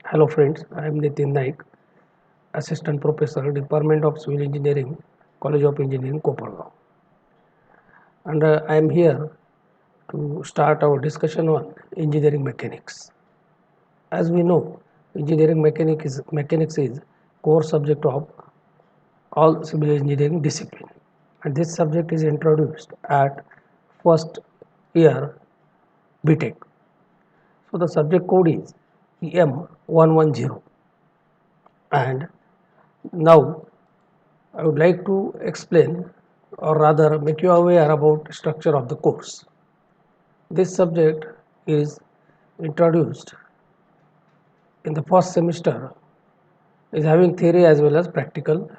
Hello friends, I am Nitin Naik, Assistant Professor, Department of Civil Engineering, College of Engineering, Kopargaon. And I am here to start our discussion on engineering mechanics. As we know, engineering mechanics is core subject of all civil engineering discipline. And this subject is introduced at first year BTech. So the subject code is EM110. And now I would like to explain or rather make you aware about structure of the course. This subject is introduced in the first semester is having theory as well as practical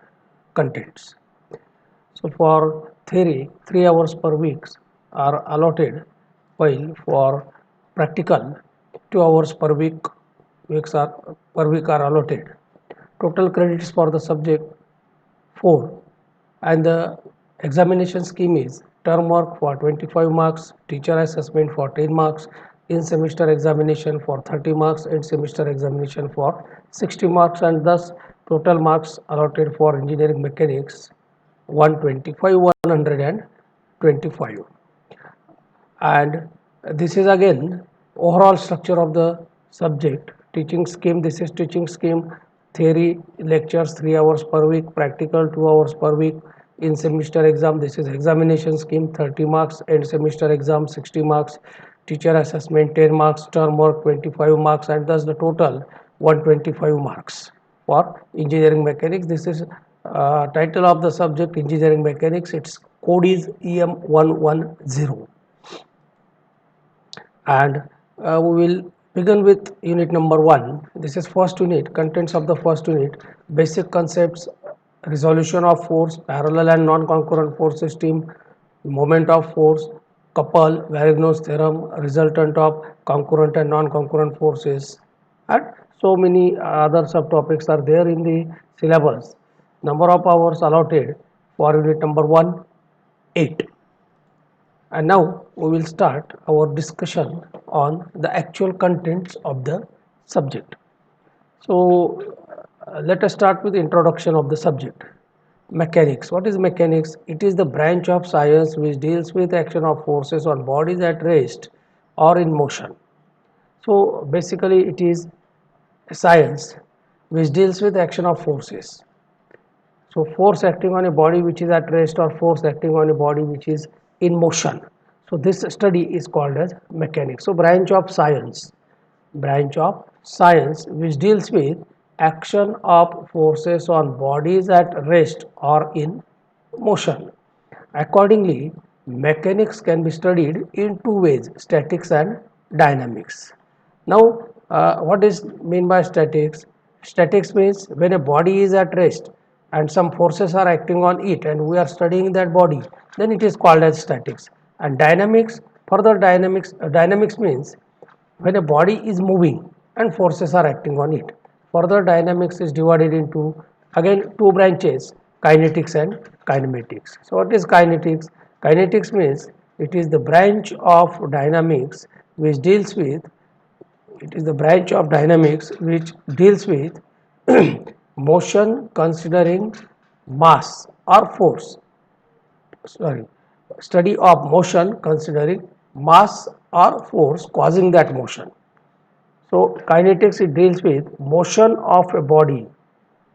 contents. So for theory 3 hours per week are allotted while for practical 2 hours per week are allotted. Total credits for the subject 4 and the examination scheme is term work for 25 marks, teacher assessment for 10 marks, in semester examination for 30 marks, end semester examination for 60 marks, and thus total marks allotted for engineering mechanics 125. And this is again overall structure of the subject. Teaching scheme, this is teaching scheme. Theory lectures 3 hours per week, practical 2 hours per week. In semester exam, this is examination scheme 30 marks, end semester exam 60 marks, teacher assessment 10 marks, term work 25 marks, and thus the total 125 marks for engineering mechanics. This is title of the subject engineering mechanics. Its code is EM110. And we will begin with unit number 1. This is first unit, contents of the first unit, basic concepts, resolution of force, parallel and non-concurrent force system, moment of force, couple, Varigno's theorem, resultant of concurrent and non-concurrent forces, and so many other subtopics are there in the syllabus. Number of hours allotted for unit number 1, 8. And now we will start our discussion on the actual contents of the subject. So let us start with introduction of the subject. Mechanics. What is mechanics? It is the branch of science which deals with action of forces on bodies at rest or in motion. So basically it is a science which deals with action of forces. So force acting on a body which is at rest or force acting on a body which is in motion. So this study is called as mechanics. So branch of science which deals with action of forces on bodies at rest or in motion. Accordingly, mechanics can be studied in two ways, statics and dynamics. Now, what is mean by statics? Statics means when a body is at rest and some forces are acting on it and we are studying that body, then it is called as statics. And dynamics, further dynamics means when a body is moving and forces are acting on it. Further dynamics is divided into again two branches, kinetics and kinematics. So what is kinetics? Kinetics means it is the branch of dynamics which deals with motion considering mass or force. Sorry, study of motion considering mass or force causing that motion. So kinetics, it deals with motion of a body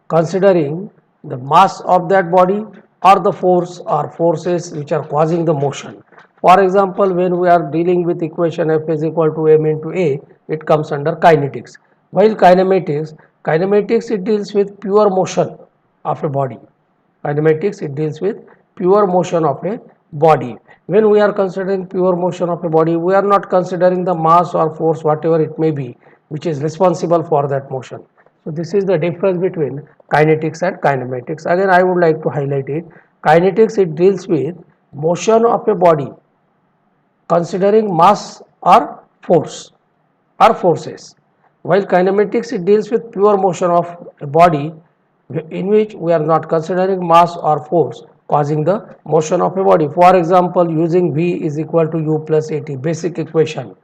considering the mass of that body or the force or forces which are causing the motion. For example, when we are dealing with equation F is equal to m into A, it comes under kinetics. While kinematics it deals with pure motion of a body. Kinematics, it deals with pure motion of a body. When we are considering pure motion of a body, we are not considering the mass or force, whatever it may be, which is responsible for that motion. So this is the difference between kinetics and kinematics. Again, I would like to highlight it. Kinetics, it deals with motion of a body considering mass or force or forces, while kinematics, it deals with pure motion of a body in which we are not considering mass or force causing the motion of a body. For example, using V is equal to U plus AT, basic equation.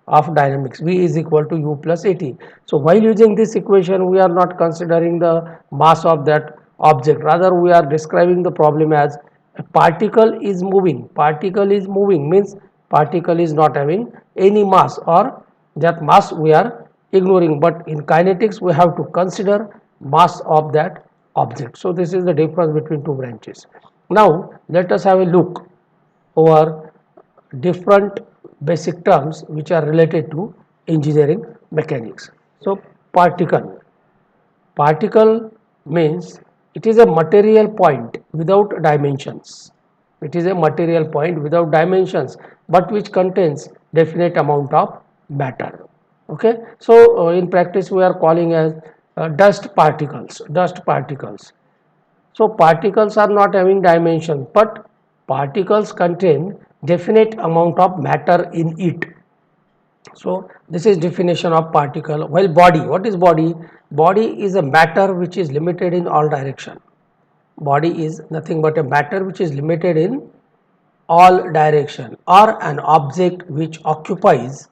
of dynamics. V is equal to u plus at. So while using this equation, we are not considering the mass of that object. Rather, we are describing the problem as a particle is moving. Particle is moving means particle is not having any mass, or that mass we are ignoring. But in kinetics, we have to consider mass of that object. So this is the difference between two branches. Now let us have a look over different basic terms which are related to engineering mechanics. So particle. Particle means it is a material point without dimensions. It is a material point without dimensions, but which contains definite amount of matter. Okay. So in practice we are calling as dust particles. Dust particles. So particles are not having dimension, but particles contain definite amount of matter in it. So this is definition of particle. While body, what is body? Body is a matter which is limited in all direction. Body is nothing but a matter which is limited in all direction, or an object which occupies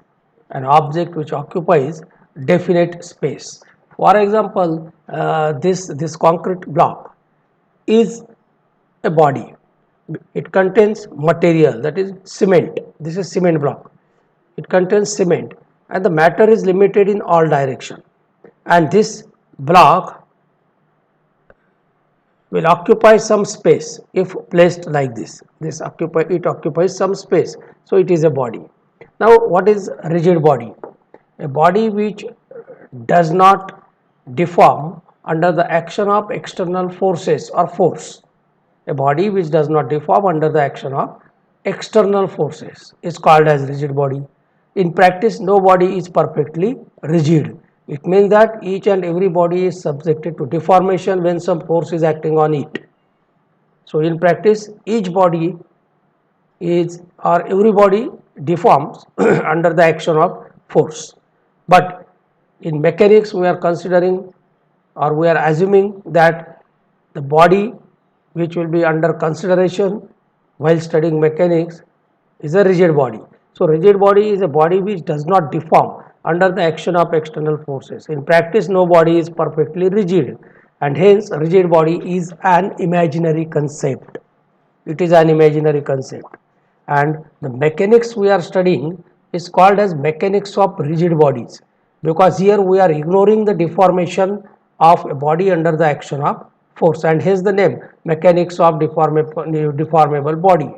definite space. For example, this concrete block is a body. It contains material, that is cement. This is cement block. It contains cement and the matter is limited in all direction, and this block will occupy some space if placed like this. It occupies some space, so it is a body. Now what is rigid body? A body which does not deform under the action of external forces or force. A body which does not deform under the action of external forces is called as rigid body. In practice, no body is perfectly rigid. It means that each and every body is subjected to deformation when some force is acting on it. So in practice, each body is, or every body deforms under the action of force. But in mechanics, we are considering, or we are assuming that the body which will be under consideration while studying mechanics is a rigid body. So rigid body is a body which does not deform under the action of external forces. In practice, no body is perfectly rigid, and hence rigid body is an imaginary concept. It is an imaginary concept, and the mechanics we are studying is called as mechanics of rigid bodies, because here we are ignoring the deformation of a body under the action of force, and hence the name mechanics of deformable body.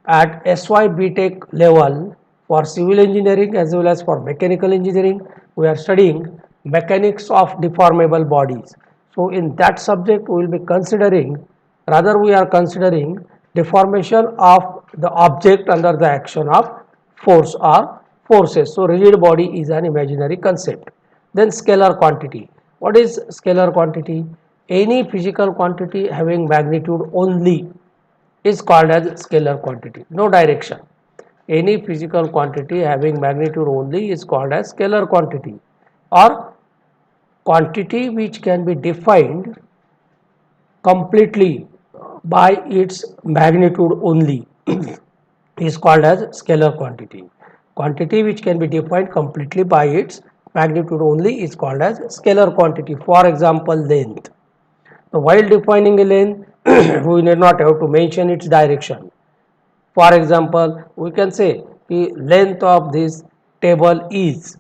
At SY BTech level, for civil engineering as well as for mechanical engineering, we are studying mechanics of deformable bodies. So in that subject we will be considering, rather we are considering deformation of the object under the action of force or forces. So rigid body is an imaginary concept. Then scalar quantity. What is scalar quantity? Any physical quantity having magnitude only is called as scalar quantity, no direction. Any physical quantity having magnitude only is called as scalar quantity, or quantity which can be defined completely by its magnitude only is called as scalar quantity. Quantity which can be defined completely by its magnitude only is called as scalar quantity. For example, length. So while defining a length, we need not have to mention its direction. For example, we can say the length of this table is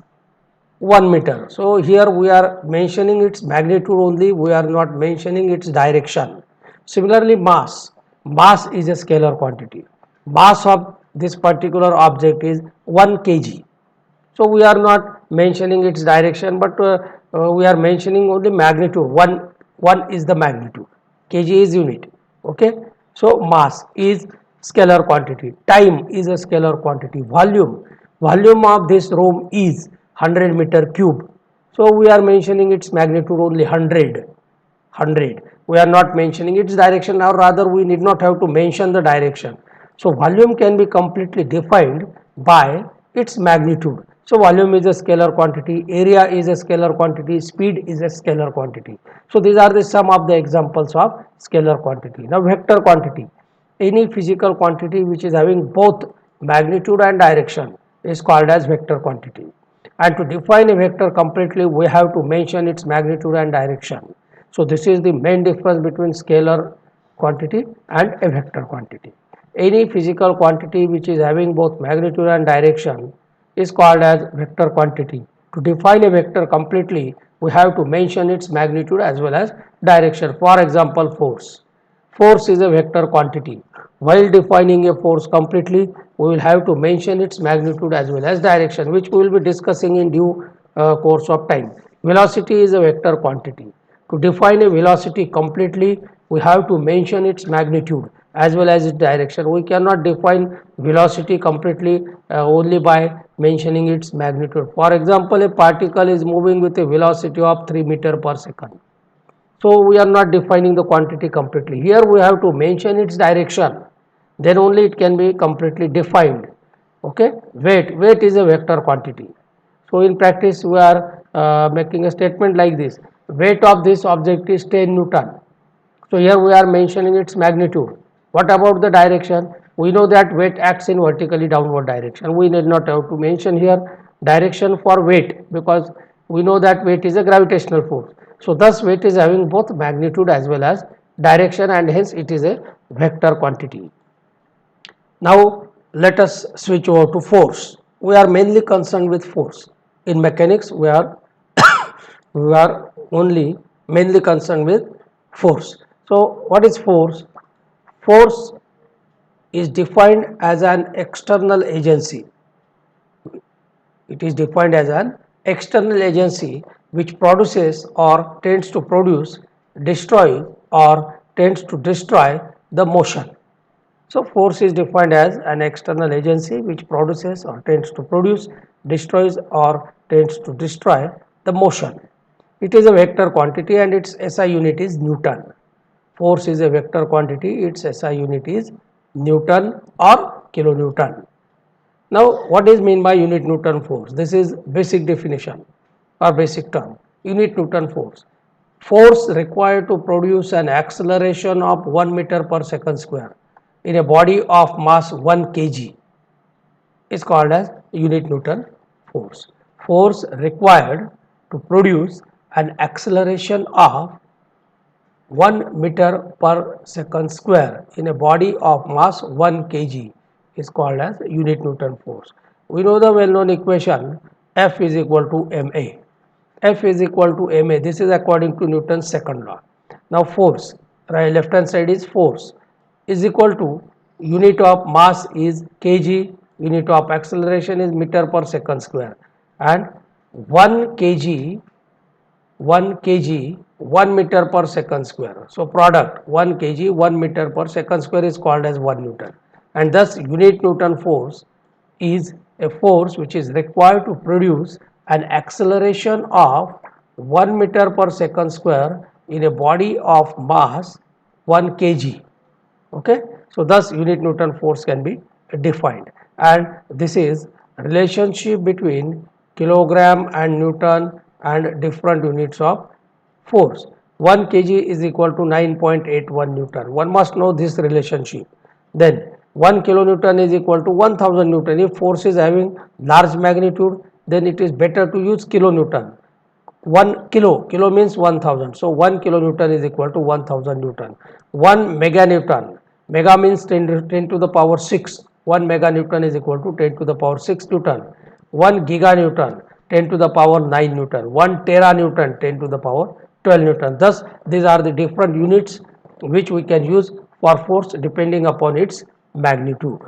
1 meter. So here we are mentioning its magnitude only, we are not mentioning its direction. Similarly, mass. Mass is a scalar quantity. Mass of this particular object is 1 kg. So we are not mentioning its direction, but we are mentioning only magnitude. One is the magnitude. Kg is unit. Okay. So mass is scalar quantity. Time is a scalar quantity. Volume of this room is 100 meter cube. So we are mentioning its magnitude only 100. We are not mentioning its direction, or rather we need not have to mention the direction. So volume can be completely defined by its magnitude. So volume is a scalar quantity, area is a scalar quantity, speed is a scalar quantity. So these are the some of the examples of scalar quantity. Now vector quantity, any physical quantity which is having both magnitude and direction is called as vector quantity. And to define a vector completely, we have to mention its magnitude and direction. So this is the main difference between scalar quantity and a vector quantity. Any physical quantity which is having both magnitude and direction is called as vector quantity. To define a vector completely, we have to mention its magnitude as well as direction. For example, force. Force is a vector quantity. While defining a force completely, we will have to mention its magnitude as well as direction, which we will be discussing in due course of time. Velocity is a vector quantity. To define a velocity completely, we have to mention its magnitude as well as its direction. We cannot define velocity completely only by mentioning its magnitude. For example, a particle is moving with a velocity of 3 meter per second. So we are not defining the quantity completely. Here we have to mention its direction. Then only it can be completely defined. Okay. Weight is a vector quantity. So in practice we are making a statement like this. Weight of this object is 10 Newton. So here we are mentioning its magnitude. What about the direction? We know that weight acts in vertically downward direction. We need not have to mention here direction for weight, because we know that weight is a gravitational force. So thus weight is having both magnitude as well as direction, and hence it is a vector quantity. Now let us switch over to force. We are mainly concerned with force. In mechanics we are we are only mainly concerned with force. So what is force? Force is defined as an external agency. It is defined as an external agency which produces or tends to produce, destroy or tends to destroy the motion. So force is defined as an external agency which produces or tends to produce, destroys or tends to destroy the motion. It is a vector quantity and its SI unit is Newton. Force is a vector quantity, its SI unit is Newton or kilonewton. Now what is meant by unit Newton force? This is basic definition or basic term. Unit Newton force. Force required to produce an acceleration of 1 meter per second square in a body of mass 1 kg is called as unit Newton force. Force required to produce an acceleration of 1 meter per second square in a body of mass 1 kg is called as unit Newton force. We know the well known equation F is equal to ma. F is equal to ma. This is according to Newton's second law. Now force, right, left hand side is force, is equal to unit of mass is kg, unit of acceleration is meter per second square, and 1 kg 1 kg 1 meter per second square. So product 1 kg 1 meter per second square is called as 1 Newton, and thus unit Newton force is a force which is required to produce an acceleration of 1 meter per second square in a body of mass 1 kg. Okay. So thus unit Newton force can be defined, and this is relationship between kilogram and Newton and different units of force. 1 kg is equal to 9.81 Newton. One must know this relationship. Then 1 kilonewton is equal to 1000 Newton. If force is having large magnitude, then it is better to use kilonewton. 1 kilo means 1000. So 1 kilonewton is equal to 1000 Newton. 1 meganewton, mega means 10 to the power 6. 1 meganewton is equal to 10 to the power 6 Newton. 1 giganewton, 10 to the power 9 Newton. 1 teranewton, 10 to the power 12 Newton. Thus these are the different units which we can use for force depending upon its magnitude.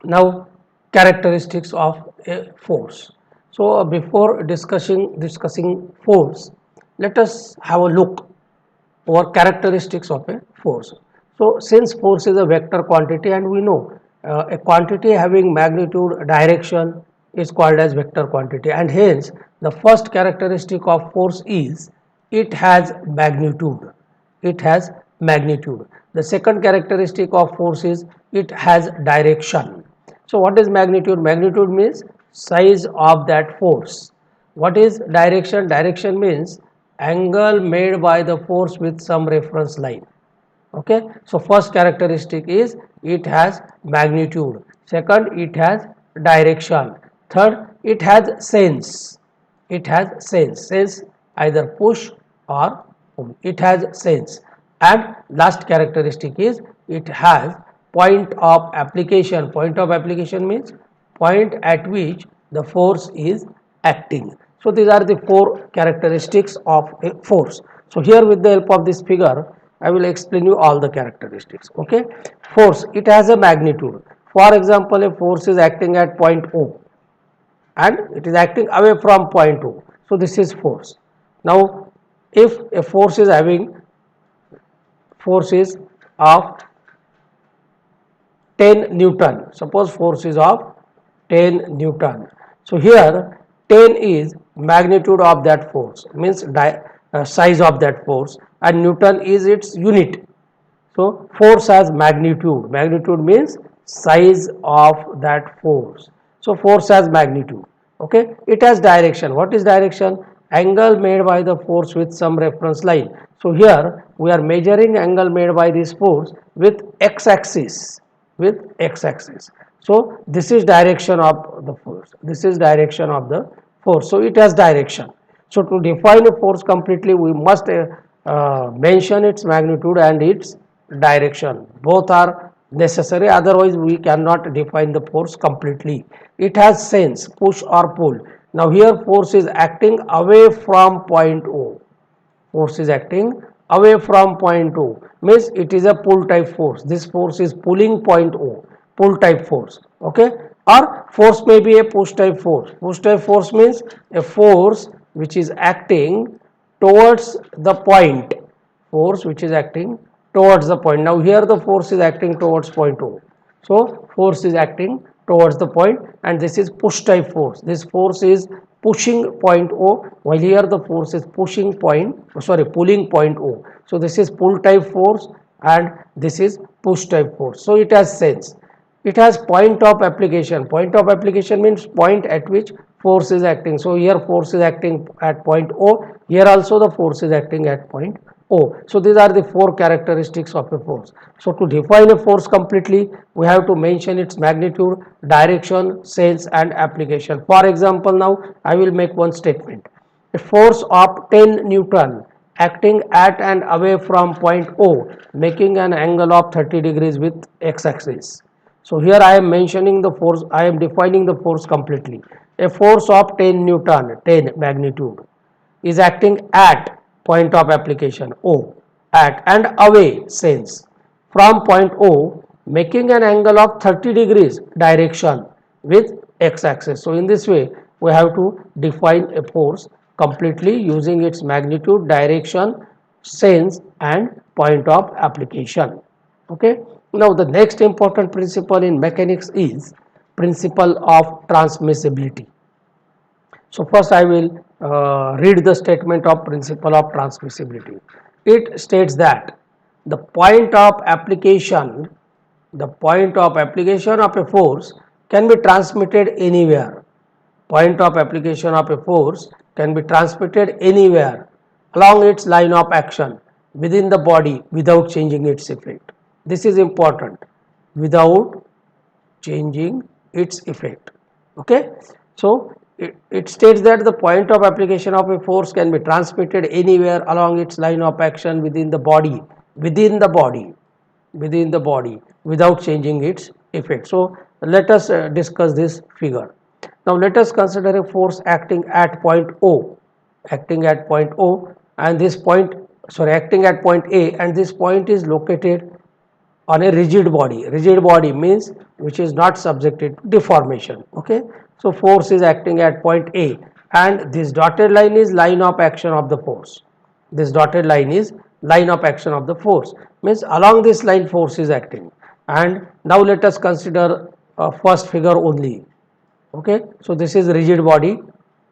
Now characteristics of a force. So before discussing force, let us have a look over characteristics of a force. So since force is a vector quantity, and we know a quantity having magnitude direction is called as vector quantity, and hence the first characteristic of force is it has magnitude. It has magnitude. The second characteristic of force is it has direction. So what is magnitude? Magnitude means size of that force. What is direction? Direction means angle made by the force with some reference line. Okay. So first characteristic is it has magnitude. Second, it has direction. Third, it has sense. It has sense. Sense either push or pull. It has sense. And last characteristic is it has point of application. Point of application means point at which the force is acting. So these are the four characteristics of a force. So here with the help of this figure, I will explain you all the characteristics. Okay. Force, it has a magnitude. For example, a force is acting at point O and it is acting away from point O. So this is force. Now, if a force is having forces of 10 Newton, suppose force is of 10 Newton. So here 10 is magnitude of that force, means size of that force, and Newton is its unit. So force has magnitude. Magnitude means size of that force. So force has magnitude. Okay. It has direction. What is direction? Angle made by the force with some reference line. So here we are measuring angle made by this force with x-axis. With x-axis. So this is direction of the force. This is direction of the force. So it has direction. So to define a force completely, we must mention its magnitude and its direction. Both are necessary, otherwise we cannot define the force completely. It has sense, push or pull. Now here force is acting away from point O. Force is acting away from point O, means it is a pull type force. This force is pulling point O, pull type force. Okay. Or force may be a push type force. Push type force means a force which is acting towards the point. Force which is acting towards the point. Now here the force is acting towards point O. So force is acting towards the point, and this is push type force. This force is pushing point O, while here the force is pulling point O. So this is pull type force and this is push type force. So it has sense. It has point of application. Point of application means point at which force is acting. So here force is acting at point O. Here also the force is acting at point O. So these are the four characteristics of a force. So to define a force completely, we have to mention its magnitude, direction, sense and application. For example, now I will make one statement. A force of 10 Newton acting at and away from point O, making an angle of 30 degrees with x-axis. So here I am mentioning the force, I am defining the force completely. A force of 10 Newton, 10 magnitude, is acting at point of application O, at and away sense from point O, making an angle of 30 degrees direction with x-axis. So in this way we have to define a force completely using its magnitude, direction, sense and point of application. Okay. Now the next important principle in mechanics is principle of transmissibility. So first I will read the statement of principle of transmissibility. It states that the point of application of a force can be transmitted anywhere. Point of application of a force can be transmitted anywhere along its line of action within the body without changing its effect. This is important, without changing its effect. Okay. So it states that the point of application of a force can be transmitted anywhere along its line of action within the body without changing its effect. So let us discuss this figure. Now let us consider a force acting at point O, and this point, acting at point A, and this point is located on a rigid body. Rigid body means which is not subjected to deformation. Okay. So force is acting at point A, and this dotted line is line of action of the force. This dotted line is line of action of the force, means along this line force is acting. And now let us consider first figure only. Okay. So this is rigid body,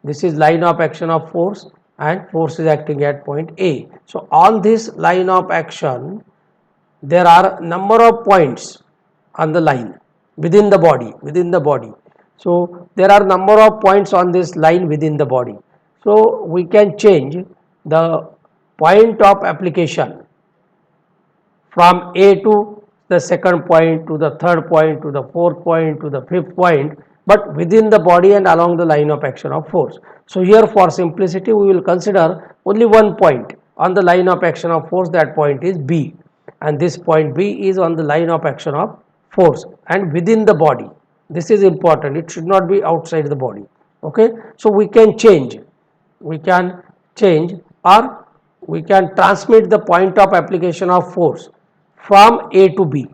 this is line of action of force, and force is acting at point A. So on this line of action there are number of points on the line within the body. So there are number of points on this line within the body. So we can change the point of application from A to the second point, to the third point, to the fourth point, to the fifth point. but within the body and along the line of action of force. So here for simplicity we will consider only one point on the line of action of force, that point is B, and this point B is on the line of action of force and within the body. This is important, it should not be outside the body. Okay, so we can change or we can transmit the point of application of force from A to B,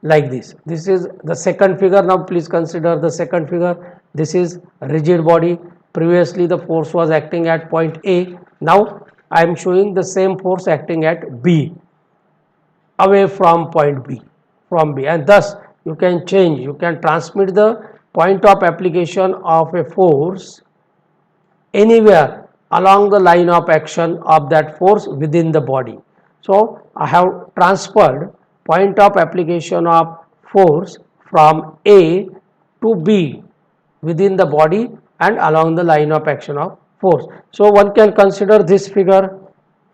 like this. This is the second figure. Now please consider the second figure. This is rigid body. Previously the force was acting at point A. Now I am showing the same force acting at B, away from point B, and thus you can transmit the point of application of a force anywhere along the line of action of that force within the body. So I have transferred point of application of force from A to B within the body and along the line of action of force. So one can consider this figure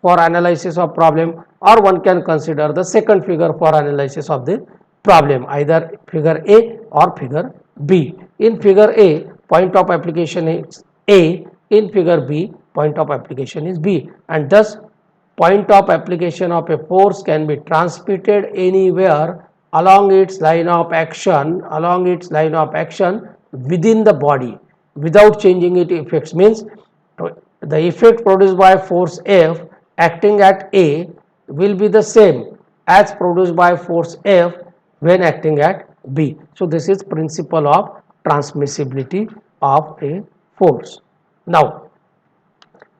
for analysis of problem, or one can consider the second figure for analysis of the problem, either figure A or figure B. In figure A, point of application is A, in figure B, point of application is B, and thus point of application of a force can be transmitted anywhere along its line of action within the body without changing its effects. Means the effect produced by force F acting at A will be the same as produced by force F when acting at B. So this is principle of transmissibility of a force. Now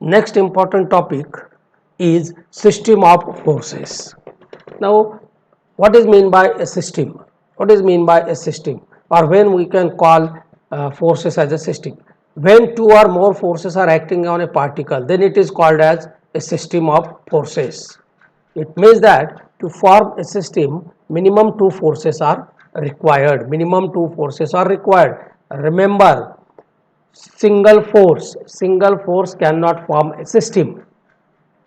next important topic is system of forces. Now what is mean by a system? Or when we can call forces as a system? When two or more forces are acting on a particle, then it is called as a system of forces. It means that to form a system, minimum two forces are required. Remember, single force cannot form a system.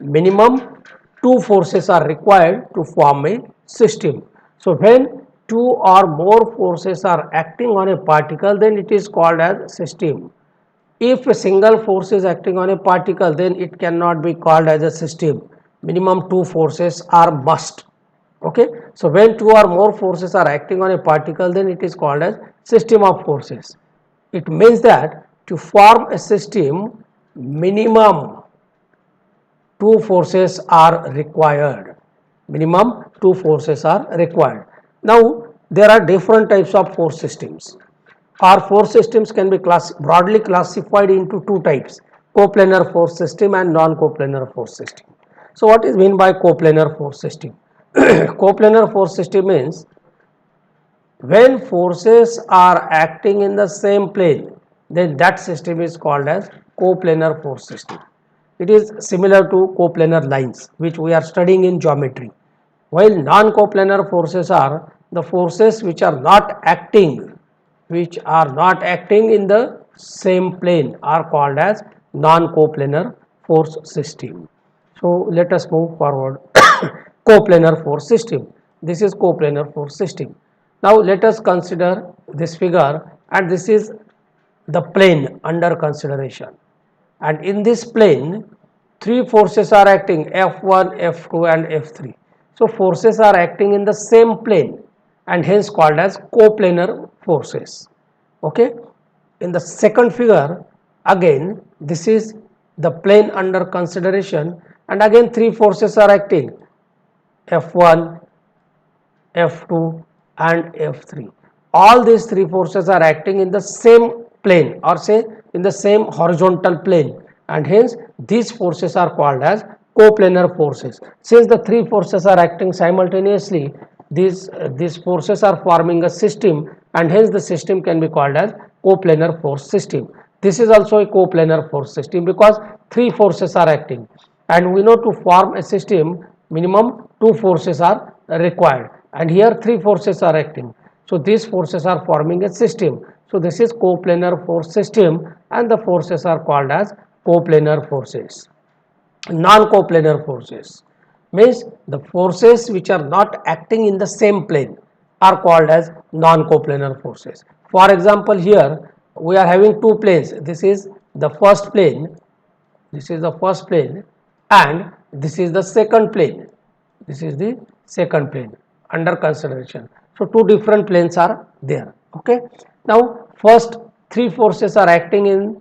Minimum two forces are required to form a system. So when two or more forces are acting on a particle, then it is called as system. If a single force is acting on a particle, then it cannot be called as a system. Minimum two forces are must. Okay, so when two or more forces are acting on a particle, then it is called as system of forces. It means that to form a system, minimum two forces are required. Now there are different types of force systems. Our force systems can be broadly classified into two types: coplanar force system and non-coplanar force system. So what is meant by coplanar force system? Coplanar force system means when forces are acting in the same plane, then that system is called as coplanar force system. It is similar to coplanar lines, which we are studying in geometry. While non-coplanar forces are the forces which are not acting in the same plane, are called as non-coplanar force system. So let us move forward. Coplanar force system. This is coplanar force system. Now let us consider this figure, and this is the plane under consideration, and in this plane three forces are acting: F1, F2 and F3. So forces are acting in the same plane and hence called as coplanar forces. Okay, in the second figure, again this is the plane under consideration, and again three forces are acting: F1, F2 and F3. All these three forces are acting in the same plane, or say in the same horizontal plane, and hence these forces are called as coplanar forces. Since the three forces are acting simultaneously, these forces are forming a system, and hence the system can be called as coplanar force system. This is also a coplanar force system because three forces are acting, and we know to form a system minimum two forces are required, and here three forces are acting. So these forces are forming a system. So this is coplanar force system, and the forces are called as coplanar forces. Non-coplanar forces means the forces which are not acting in the same plane are called as non-coplanar forces. For example, here we are having two planes. This is the first plane, this is the first plane, and this is the second plane. This is the second plane under consideration. So two different planes are there. Okay. Now first three forces are acting in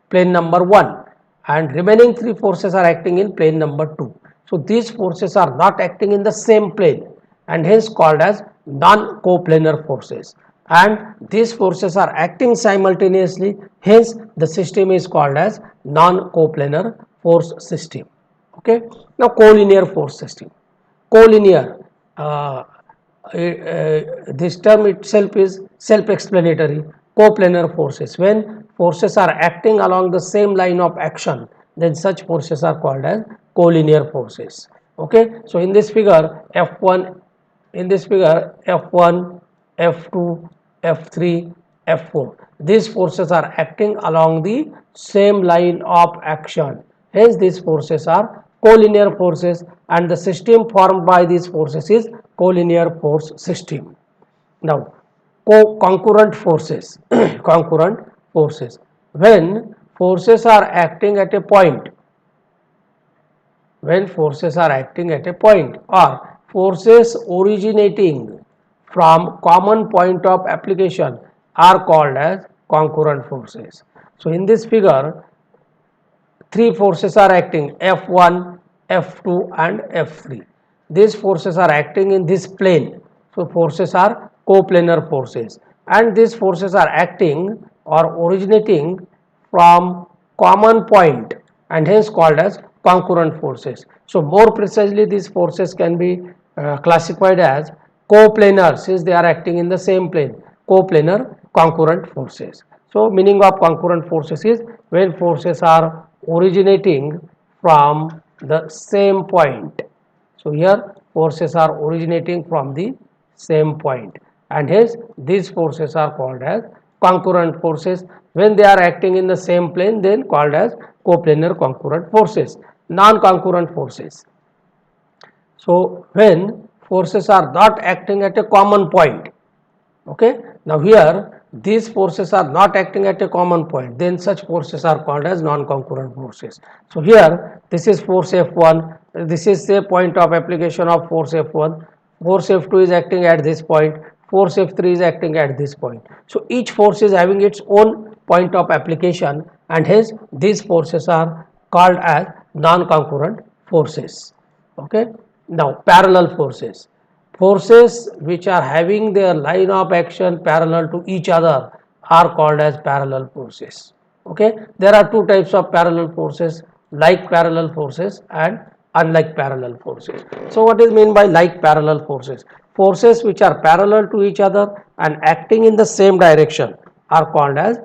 plane number 1 and remaining three forces are acting in plane number 2. So these forces are not acting in the same plane and hence called as non-coplanar forces, and these forces are acting simultaneously, hence the system is called as non-coplanar force system. Okay. Now collinear force system. Collinear, this term itself is self-explanatory. Coplanar forces, when forces are acting along the same line of action, then such forces are called as collinear forces. Okay. So in this figure F1, in this figure F1, F2, F3, F4, these forces are acting along the same line of action, hence these forces are collinear forces, and the system formed by these forces is collinear force system. Now concurrent forces concurrent forces, when forces are acting at a point, when forces are acting at a point or forces originating from common point of application are called as concurrent forces. So in this figure three forces are acting, F1, F2 and F3. These forces are acting in this plane. So forces are coplanar forces, and these forces are acting or originating from common point and hence called as concurrent forces. So more precisely these forces can be classified as coplanar, since they are acting in the same plane, coplanar concurrent forces. So meaning of concurrent forces is when forces are originating from the same point. So here forces are originating from the same point and hence these forces are called as concurrent forces. When they are acting in the same plane, then called as coplanar concurrent forces. Non-concurrent forces, so when forces are not acting at a common point. Okay. Now here these forces are not acting at a common point, then such forces are called as non-concurrent forces. So here this is force F1, this is a point of application of force F1, force F2 is acting at this point, force F3 is acting at this point. So each force is having its own point of application and hence these forces are called as non-concurrent forces. Okay. Now parallel forces, forces which are having their line of action parallel to each other are called as parallel forces. Okay. There are two types of parallel forces, like parallel forces and unlike parallel forces. So what is meant by like parallel forces? Forces which are parallel to each other and acting in the same direction are called as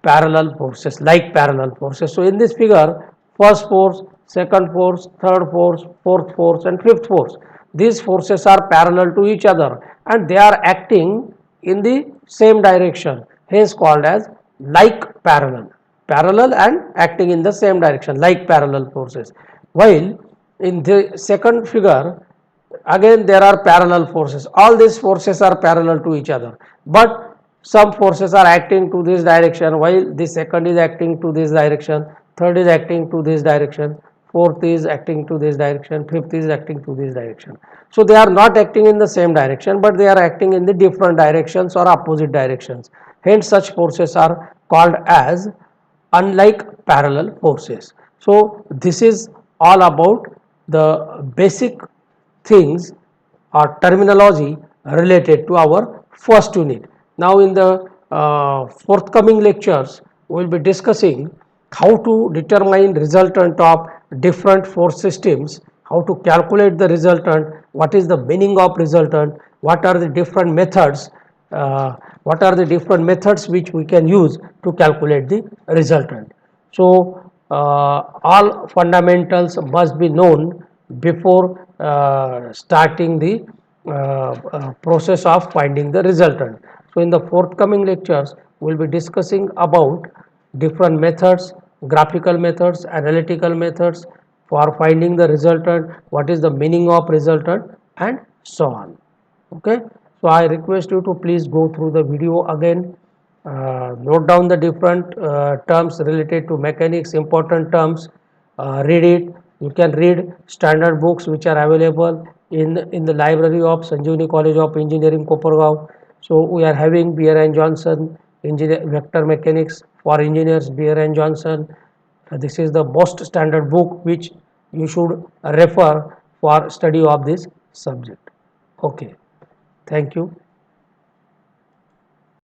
parallel forces, like parallel forces. So in this figure, first force, second force, third force, fourth force and fifth force, these forces are parallel to each other and they are acting in the same direction, hence called as like parallel, parallel and acting in the same direction, like parallel forces. While in the second figure, again there are parallel forces, all these forces are parallel to each other, but some forces are acting to this direction while the second is acting to this direction, third is acting to this direction, fourth is acting to this direction, fifth is acting to this direction. So they are not acting in the same direction, but they are acting in the different directions or opposite directions, hence such forces are called as unlike parallel forces. So this is all about the basic things or terminology related to our first unit. Now in the forthcoming lectures we will be discussing how to determine resultant of different force systems, how to calculate the resultant, what is the meaning of resultant, what are the different methods, which we can use to calculate the resultant. So all fundamentals must be known before starting the process of finding the resultant. So in the forthcoming lectures we will be discussing about different methods, graphical methods, analytical methods for finding the resultant, what is the meaning of resultant and so on. Okay. So I request you to please go through the video again, note down the different terms related to mechanics, important terms, read it. You can read standard books which are available in the library of Sanjeevani College of Engineering, Kopargaon. So we are having Beer and Johnson Engineer Vector Mechanics for Engineers, Beer and Johnson. This is the most standard book which you should refer for study of this subject. Okay, thank you.